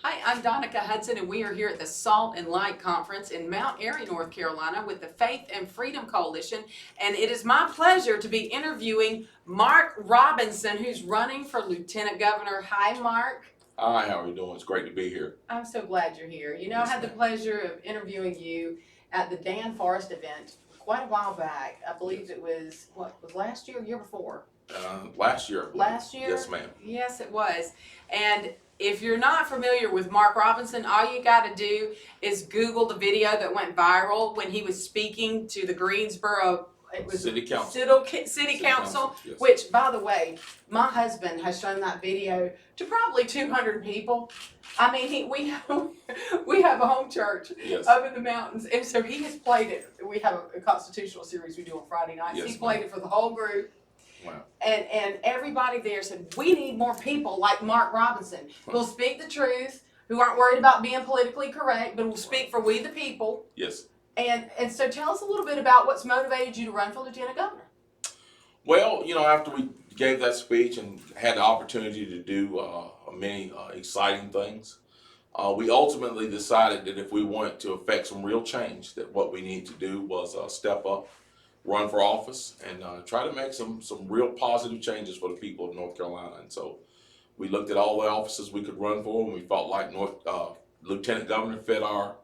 Hi, I'm Donica Hudson, and we are here at the Salt and Light Conference in Mount Airy, North Carolina, with the Faith and Freedom Coalition. And it is my pleasure to be interviewing Mark Robinson, who's running for Lieutenant Governor. Hi, Mark. Hi, how are you doing? It's great to be here. I'm so glad you're here. You know, Yes, I had the ma'am. pleasure of interviewing you at the Dan Forest event quite a while back. I believe Yes. it was, what, was last year or year before? Last year. I believe. Last year? Yes, ma'am. Yes, it was. And if you're not familiar with Mark Robinson, all you got to do is Google the video that went viral when he was speaking to the Greensboro City Council. City Council, Yes. which, by the way, my husband has shown that video to probably 200 people. I mean, we have a home church Yes. up in the mountains, and so he has played it. We have a constitutional series we do on Friday nights. Yes, He played it for the whole group. Wow. And everybody there said, we need more people like Mark Robinson who'll speak the truth, who aren't worried about being politically correct, but will speak for we the people. Yes. And so tell us a little bit about what's motivated you to run for Lieutenant Governor. Well, after we gave that speech and had the opportunity to do many exciting things, we ultimately decided that if we wanted to affect some real change, that what we need to do was step up, run for office, and try to make some real positive changes for the people of North Carolina. And so we looked at all the offices we could run for, and we felt like Lieutenant Governor fit our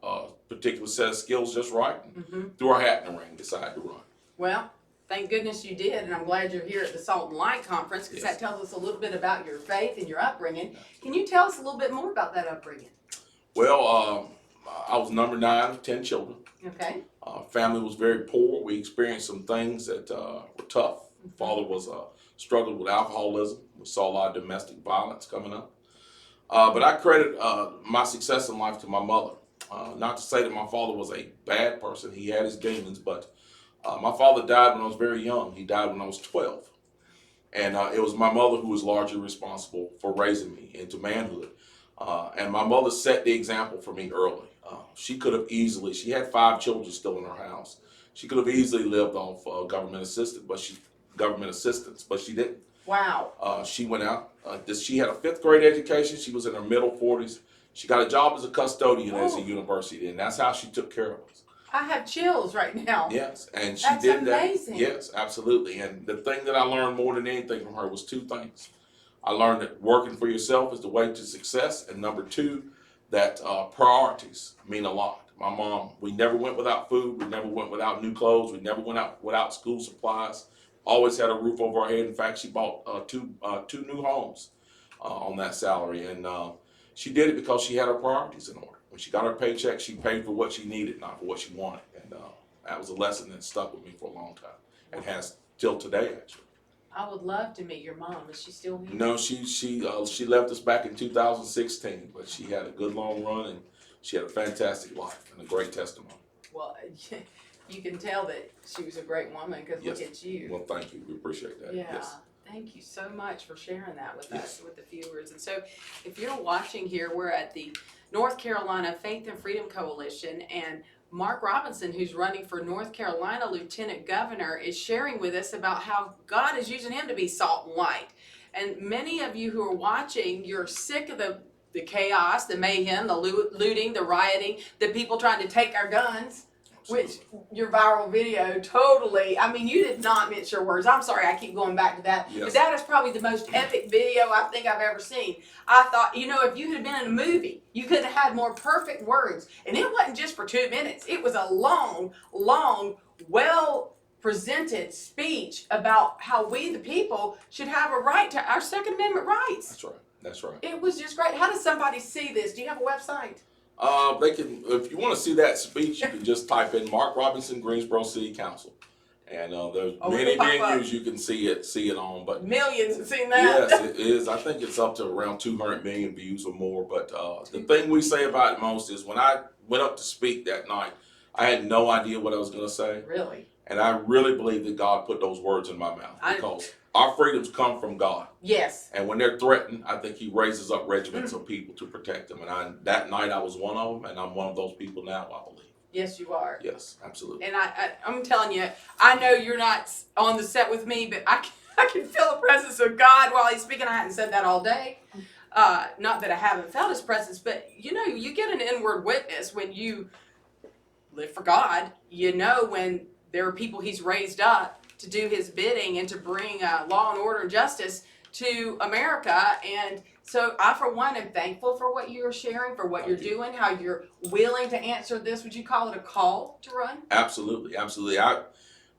particular set of skills just right. And threw our hat in the ring, decided to run. Well, thank goodness you did, and I'm glad you're here at the Salt and Light Conference, because Yes. that tells us a little bit about your faith and your upbringing. Can you tell us a little bit more about that upbringing? Well, I was number 9 of 10 children. Okay. Family was very poor. We experienced some things that were tough. Father was struggled with alcoholism. We saw a lot of domestic violence coming up. But I credit my success in life to my mother. Not to say that my father was a bad person. He had his demons, but my father died when I was very young. He died when I was 12. And it was my mother who was largely responsible for raising me into manhood. And my mother set the example for me early. She could have easily, she had 5 children still in her house. She could have easily lived off government assistance, but she didn't. Wow. She went out. She had a 5th grade education. She was in her middle 40s. She got a job as a custodian at a university, and that's how she took care of us. I have chills right now. Yes, and she That's did amazing. that. Yes, absolutely. And the thing that I learned more than anything from her was 2 things. I learned that working for yourself is the way to success, and number 2, that priorities mean a lot. My mom, we never went without food. We never went without new clothes. We never went out without school supplies. Always had a roof over our head. In fact, she bought two new homes on that salary, and she did it because she had her priorities in order. When she got her paycheck, she paid for what she needed, not for what she wanted, and that was a lesson that stuck with me for a long time, and has till today, actually. I would love to meet your mom. Is she still here? No, she left us back in 2016, but she had a good long run, and she had a fantastic life and a great testimony. Well, you can tell that she was a great woman, because Yes. look at you. Well, thank you. We appreciate that. Yeah. Yes. Thank you so much for sharing that with Yes. us, with the viewers. And so if you're watching here, we're at the North Carolina Faith and Freedom Coalition, and Mark Robinson, who's running for North Carolina Lieutenant Governor, is sharing with us about how God is using him to be salt and light. And many of you who are watching, you're sick of the chaos, the mayhem, the looting, the rioting, the people trying to take our guns. Which your viral video totally, I mean, you did not mince your words. I'm sorry, I keep going back to that. Yes. But that is probably the most epic video I think I've ever seen. I thought, if you had been in a movie, you could have had more perfect words. And it wasn't just for 2 minutes. It was a long, well presented speech about how we, the people, should have a right to our Second Amendment rights. That's right. That's right. It was just great. How does somebody see this? Do you have a website? They can, if you want to see that speech, you can just type in Mark Robinson, Greensboro City Council, and there's many venues you can see it on. But millions have seen that. yes, it is. I think it's up to around 200 million views or more. But the thing we say about it most is when I went up to speak that night, I had no idea what I was going to say. Really? And I really believe that God put those words in my mouth, because our freedoms come from God. Yes. And when they're threatened, I think He raises up regiments of people to protect them. And that night I was one of them, and I'm one of those people now, I believe. Yes, you are. Yes, absolutely. And I'm telling you, I know you're not on the set with me, but I can feel the presence of God while he's speaking. I hadn't said that all day. Not that I haven't felt his presence, but you know, you get an inward witness when you live for God. You know when there are people he's raised up to do his bidding and to bring law and order and justice to America. And so I, for one, am thankful for what you're sharing, for what you're doing, how you're willing to answer this. Would you call it a call to run? Absolutely, absolutely.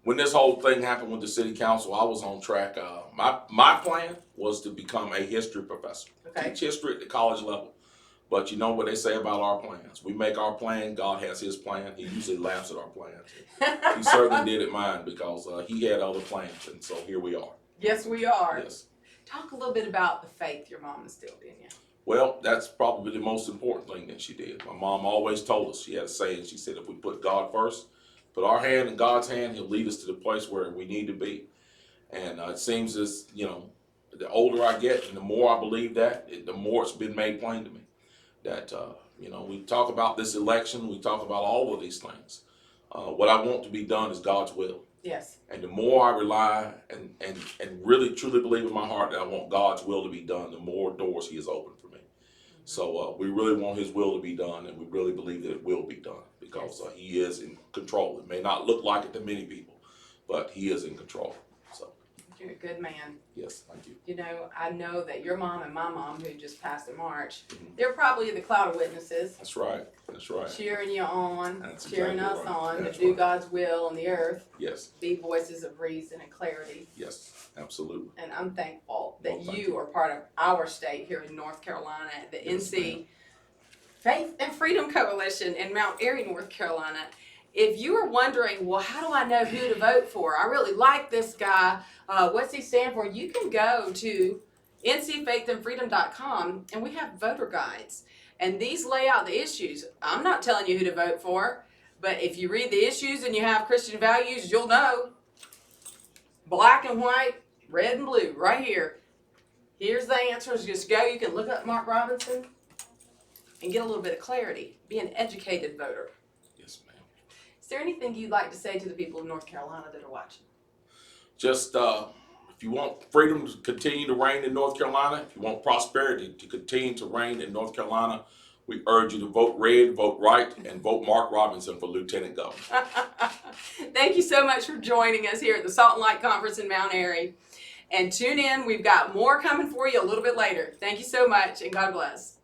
When this whole thing happened with the city council, I was on track. My plan was to become a history professor, teach history at the college level. But you know what they say about our plans. We make our plan, God has his plan. He usually laughs at our plans. He certainly did at mine because he had other plans, and so here we are. Yes, we are. Yes. Talk a little bit about the faith your mom instilled in you. Well, that's probably the most important thing that she did. My mom always told us, she had a saying, she said, if we put God first, put our hand in God's hand, he'll lead us to the place where we need to be. And it seems as, the older I get and the more I believe that, the more it's been made plain to me. That, we talk about this election, we talk about all of these things. What I want to be done is God's will. Yes. And the more I rely and really truly believe in my heart that I want God's will to be done, the more doors he has opened for me. Mm-hmm. So we really want his will to be done, and we really believe that it will be done because he is in control. It may not look like it to many people, but he is in control. So. You're a good man. Yes, thank you. You know, I know that your mom and my mom, who just passed in March, they're probably the cloud of witnesses. That's right. That's right. Cheering you on, That's cheering exactly us right. on That's to do right. God's will on the earth. Yes. Be voices of reason and clarity. Yes, absolutely. And I'm thankful that Well, thank you are part of our state here in North Carolina, the NC Faith and Freedom Coalition in Mount Airy, North Carolina. If you are wondering, well, how do I know who to vote for? I really like this guy. What's he stand for? You can go to ncfaithandfreedom.com and we have voter guides. And these lay out the issues. I'm not telling you who to vote for, but if you read the issues and you have Christian values, you'll know. Black and white, red and blue, right here. Here's the answers. Just go. You can look up Mark Robinson and get a little bit of clarity. Be an educated voter. Yes, ma'am. Is there anything you'd like to say to the people of North Carolina that are watching? Just if you want freedom to continue to reign in North Carolina, if you want prosperity to continue to reign in North Carolina, we urge you to vote red, vote right, and vote Mark Robinson for Lieutenant Governor. Thank you so much for joining us here at the Salt and Light Conference in Mount Airy. And tune in. We've got more coming for you a little bit later. Thank you so much, and God bless.